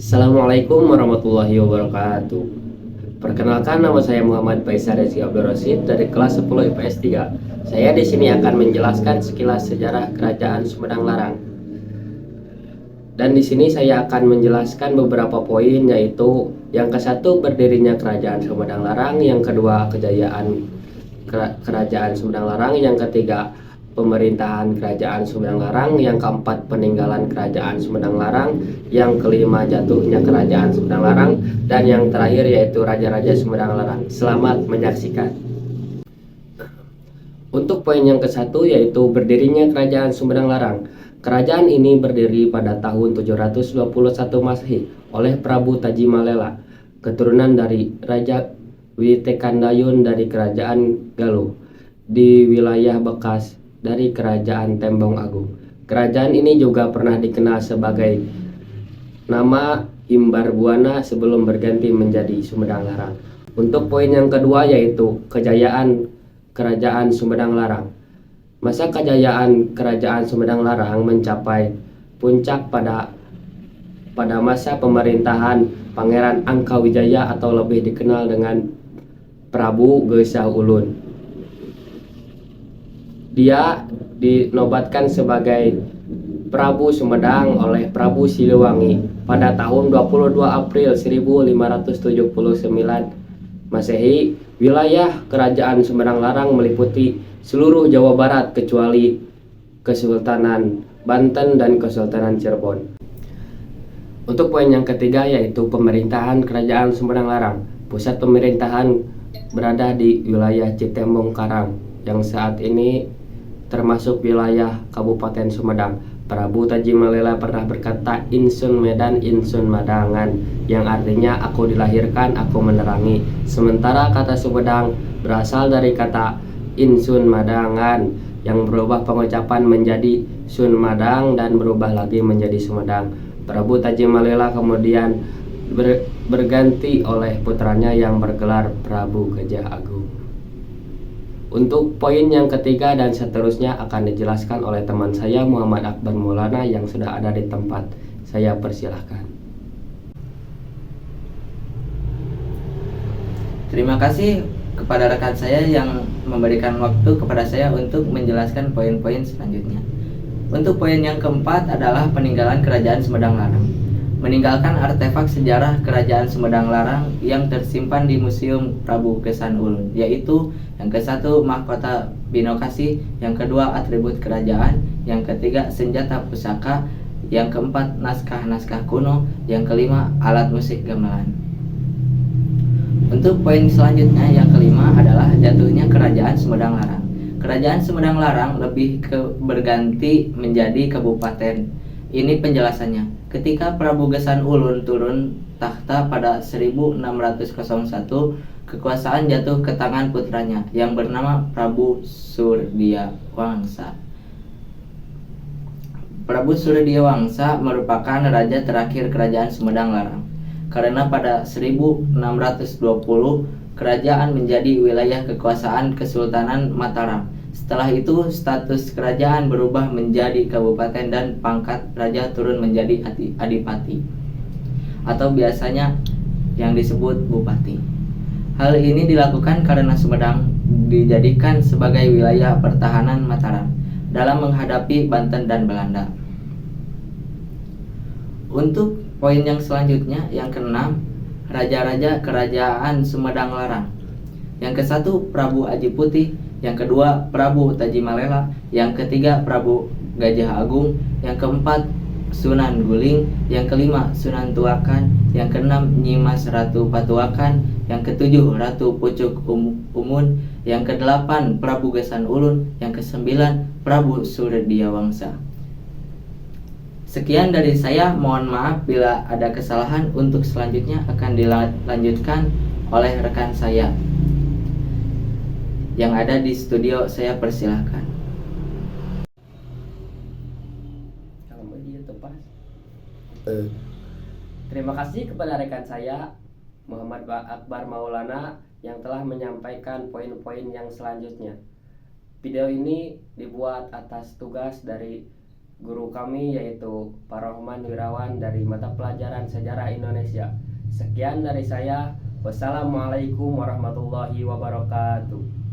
Assalamualaikum warahmatullahi wabarakatuh. Perkenalkan, nama saya Muhammad Faisal Rezi Abdul Rasid dari kelas 10 IPS 3. Saya di sini akan menjelaskan sekilas sejarah Kerajaan Sumedang Larang. Dan di sini saya akan menjelaskan beberapa poin, yaitu yang ke-1 berdirinya Kerajaan Sumedang Larang, yang kedua kejayaan Kerajaan Sumedang Larang, yang ketiga pemerintahan Kerajaan Sumedang Larang, yang keempat peninggalan Kerajaan Sumedang Larang, yang kelima jatuhnya Kerajaan Sumedang Larang, dan yang terakhir yaitu Raja-Raja Sumedang Larang. Selamat menyaksikan. Untuk poin yang ke-1 yaitu berdirinya Kerajaan Sumedang Larang. Kerajaan ini berdiri pada tahun 721 Masehi oleh Prabu Tajimalela, keturunan dari Raja Witekandayun dari Kerajaan Galuh di wilayah bekas dari Kerajaan Tembong Agung. Kerajaan ini juga pernah dikenal sebagai nama Imbar Buana sebelum berganti menjadi Sumedang Larang. Untuk poin yang kedua yaitu kejayaan Kerajaan Sumedang Larang. Masa kejayaan Kerajaan Sumedang Larang mencapai puncak pada masa pemerintahan Pangeran Angkawijaya atau lebih dikenal dengan Prabu Gesah Ulun. Dia dinobatkan sebagai Prabu Sumedang oleh Prabu Siliwangi pada tahun 22 April 1579 Masehi. Wilayah Kerajaan Sumedang Larang meliputi seluruh Jawa Barat kecuali Kesultanan Banten dan Kesultanan Cirebon. Untuk poin yang ketiga yaitu pemerintahan Kerajaan Sumedang Larang. Pusat pemerintahan berada di wilayah Citembong Karang yang saat ini termasuk wilayah Kabupaten Sumedang. Prabu Tajimalela pernah berkata Insun Medan Insun Madangan, yang artinya aku dilahirkan, aku menerangi. Sementara kata Sumedang berasal dari kata Insun Madangan yang berubah pengucapan menjadi Sun Madang dan berubah lagi menjadi Sumedang. Prabu Tajimalela kemudian berganti oleh putranya yang bergelar Prabu Gajah Agung. Untuk poin yang ketiga dan seterusnya akan dijelaskan oleh teman saya Muhammad Akbar Maulana yang sudah ada di tempat. Saya persilahkan. Terima kasih kepada rekan saya yang memberikan waktu kepada saya untuk menjelaskan poin-poin selanjutnya. Untuk poin yang keempat adalah peninggalan Kerajaan Sumedang Larang. Meninggalkan artefak sejarah Kerajaan Sumedang Larang yang tersimpan di Museum Prabu Gesah Ulun, yaitu yang ke-1 mahkota binokasi, yang kedua atribut kerajaan, yang ketiga senjata pusaka, yang keempat naskah-naskah kuno, yang kelima alat musik gamelan. Untuk poin selanjutnya yang kelima adalah jatuhnya Kerajaan Sumedang Larang. Kerajaan Sumedang Larang lebih berganti menjadi kabupaten. Ini penjelasannya. Ketika Prabu Gesah Ulun turun tahta pada 1601, kekuasaan jatuh ke tangan putranya yang bernama Prabu Surdiawangsa. Prabu Surdiawangsa merupakan raja terakhir Kerajaan Sumedang Larang, karena pada 1620 kerajaan menjadi wilayah kekuasaan Kesultanan Mataram. Setelah itu status kerajaan berubah menjadi kabupaten dan pangkat raja turun menjadi adipati atau biasanya yang disebut bupati. Hal ini dilakukan karena Sumedang dijadikan sebagai wilayah pertahanan Mataram dalam menghadapi Banten dan Belanda. Untuk poin yang selanjutnya yang keenam, raja-raja Kerajaan Sumedang Larang. Yang ke-1 Prabu Aji Putih, yang kedua Prabu Tajimalela, yang ketiga Prabu Gajah Agung, yang keempat Sunan Guling, yang kelima Sunan Tuakan, yang keenam Nyimas Ratu Patuakan, yang ketujuh Ratu Pucuk Umun, yang kedelapan Prabu Gesah Ulun, yang kesembilan Prabu Surdiawangsa. Sekian dari saya, mohon maaf bila ada kesalahan. Untuk selanjutnya akan dilanjutkan oleh rekan saya yang ada di studio. Saya persilahkan. Terima kasih kepada rekan saya Muhammad Akbar Maulana yang telah menyampaikan poin-poin yang selanjutnya. Video ini dibuat atas tugas dari guru kami yaitu Pak Rohman Wirawan dari mata pelajaran Sejarah Indonesia. Sekian dari saya. Wassalamualaikum warahmatullahi wabarakatuh.